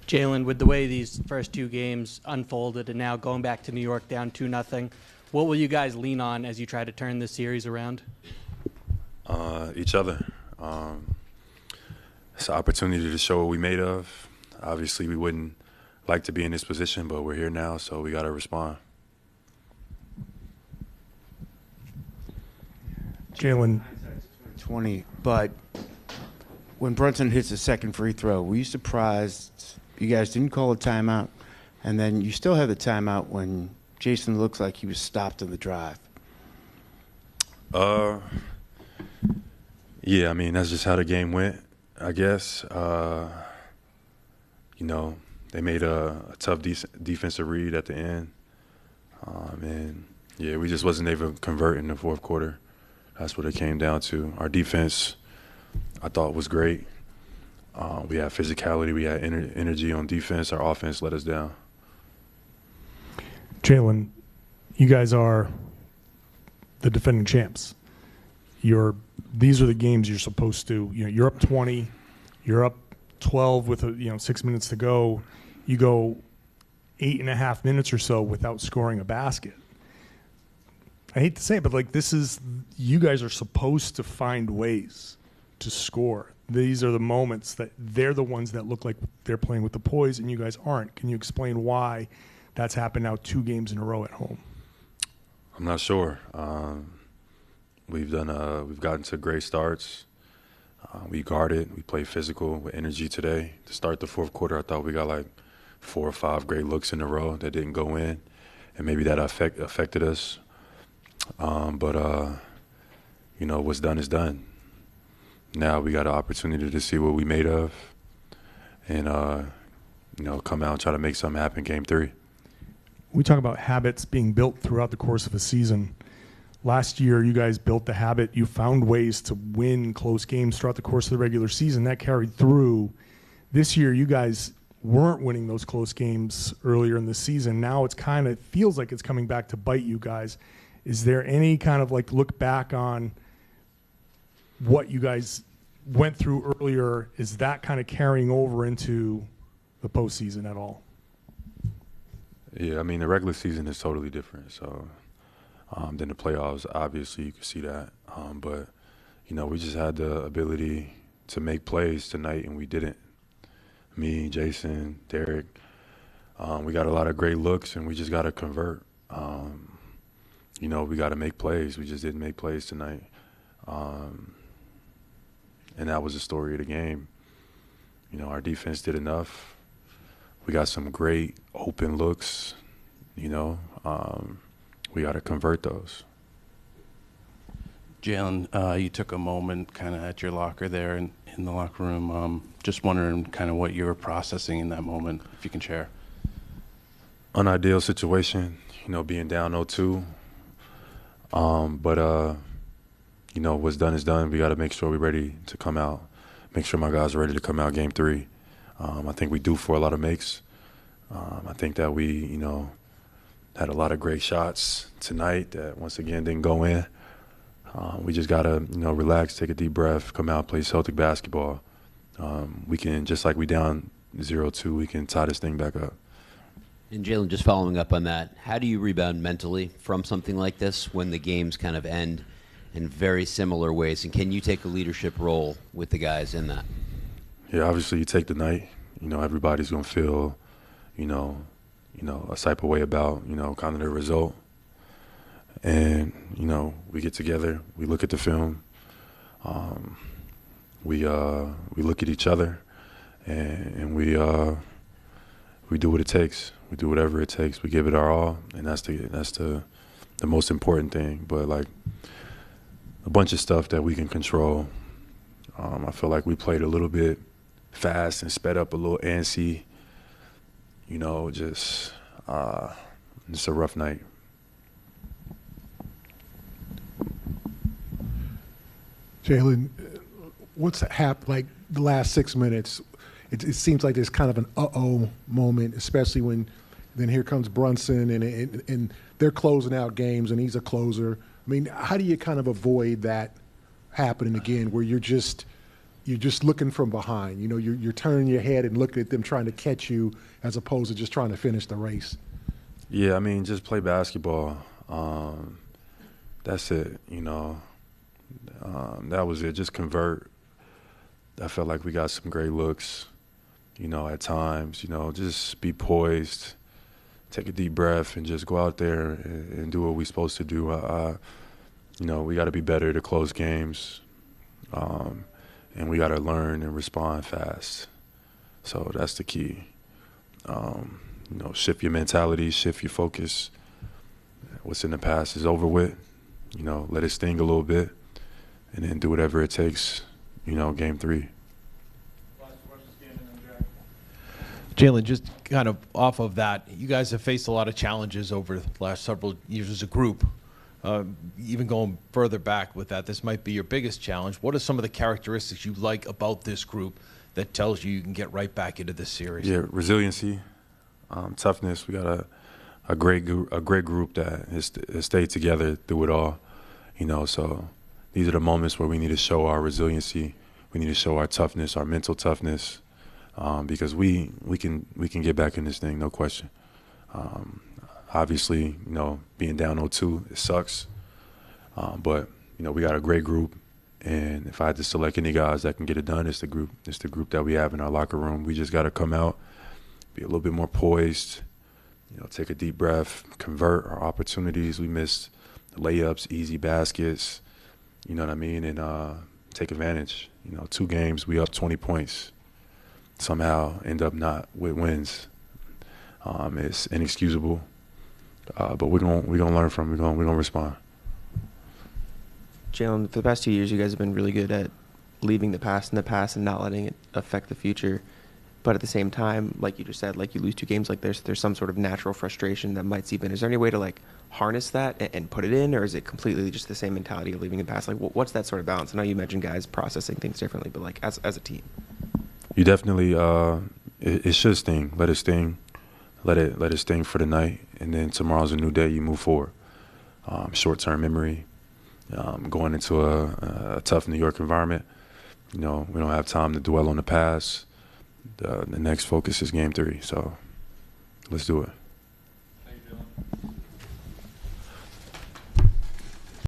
Jaylen, with the way these first two games unfolded and now going back to New York down 2-0, what will you guys lean on as you try to turn this series around? Each other. It's an opportunity to show what we're made of. Obviously, we wouldn't like to be in this position, but we're here now, so we got to respond. Jaylen. 20, but when Brunson hits the second free throw, were you surprised you guys didn't call a timeout? And then you still have the timeout when Jayson looks like he was stopped in the drive. Yeah, I mean, that's just how the game went, I guess. They made a tough defensive read at the end. And, yeah, we just wasn't able to convert in the fourth quarter. That's what it came down to. Our defense, I thought, was great. We had physicality. We had energy on defense. Our offense let us down. Jaylen, you guys are the defending champs. These are the games you're supposed to. You're up 20. You're up 12 with 6 minutes to go. You go 8.5 minutes or so without scoring a basket. I hate to say it, but you guys are supposed to find ways to score. These are the moments that they're the ones that look like they're playing with the poise, and you guys aren't. Can you explain why that's happened now 2 games in a row at home? I'm not sure. We've gotten to great starts. We guarded. We played physical with energy today. To start the fourth quarter, I thought we got like 4 or 5 great looks in a row that didn't go in, and maybe that affected us. But what's done is done. Now we got an opportunity to see what we made of and, come out and try to make something happen game 3. We talk about habits being built throughout the course of a season. Last year, you guys built the habit. You found ways to win close games throughout the course of the regular season. That carried through. This year, you guys weren't winning those close games earlier in the season. Now it feels like it's coming back to bite you guys. Is there any kind of look back on what you guys went through earlier? Is that kind of carrying over into the postseason at all? Yeah, I mean, the regular season is totally different. So than the playoffs, obviously you can see that. But, we just had the ability to make plays tonight, and we didn't. Me, Jayson, Derrick, we got a lot of great looks, and we just got to convert. We got to make plays. We just didn't make plays tonight. And that was the story of the game. Our defense did enough. We got some great open looks, we got to convert those. Jaylen, you took a moment kind of at your locker there in the locker room. Just wondering kind of what you were processing in that moment, if you can share. Unideal situation, being down 0-2. But what's done is done. We got to make sure we're ready to come out, make sure my guys are ready to come out game 3. I think we do for a lot of makes. I think that we, had a lot of great shots tonight that once again didn't go in. We just got to, relax, take a deep breath, come out, play Celtic basketball. We can, just like we down 0-2, we can tie this thing back up. And Jaylen, just following up on that, how do you rebound mentally from something like this when the games kind of end in very similar ways? And can you take a leadership role with the guys in that? Yeah, obviously you take the night. Everybody's going to feel, a type of way about, kind of the result. And, we get together, we look at the film, we look at each other, and we do what it takes. We do whatever it takes. We give it our all, and that's the most important thing. But a bunch of stuff that we can control. I feel like we played a little bit fast and sped up a little antsy. Just a rough night. Jaylen, what's happened? The last 6 minutes, it seems like there's kind of an uh-oh moment, especially when then here comes Brunson and they're closing out games and he's a closer. I mean, how do you kind of avoid that happening again where you're just you're just looking from behind. You know, you're turning your head and looking at them trying to catch you as opposed to just trying to finish the race. Yeah, I mean, just play basketball. That's it, you know. That was it. Just convert. I felt like we got some great looks, you know, at times. You know, just be poised, take a deep breath, and just go out there and do what we're supposed to do. You know, we got to be better to close games, and we got to learn and respond fast. So that's the key. You know, shift your mentality, shift your focus. What's in the past is over with. You know, let it sting a little bit, and then do whatever it takes, you know, game 3. Jaylen, just kind of off of that, you guys have faced a lot of challenges over the last several years as a group. Even going further back with that, this might be your biggest challenge. What are some of the characteristics you like about this group that tells you can get right back into this series? Yeah, resiliency, toughness. We got a great group that has stayed together through it all. You know, so these are the moments where we need to show our resiliency. We need to show our toughness, our mental toughness, because we can get back in this thing, no question. Obviously, you know, being down 0-2, it sucks. But you know, we got a great group, and if I had to select any guys that can get it done, it's the group. It's the group that we have in our locker room. We just got to come out, be a little bit more poised. You know, take a deep breath, convert our opportunities. We missed layups, easy baskets. You know what I mean, and take advantage. You know, 2 games, we up 20 points. Somehow end up not with wins. It's inexcusable. But we're gonna learn from it. We're gonna respond. Jaylen, for the past 2 years, you guys have been really good at leaving the past in the past and not letting it affect the future. But at the same time, like you just said, like you lose 2 games, like there's some sort of natural frustration that might seep in. Is there any way to like harness that and put it in, or is it completely just the same mentality of leaving in the past? Like, what's that sort of balance? I know you mentioned guys processing things differently, but like as a team, You definitely it should sting. Let it sting. Let it sting for the night, and then tomorrow's a new day. You move forward. Short-term memory. Going into a tough New York environment. You know, we don't have time to dwell on the past. The next focus is game 3, so let's do it.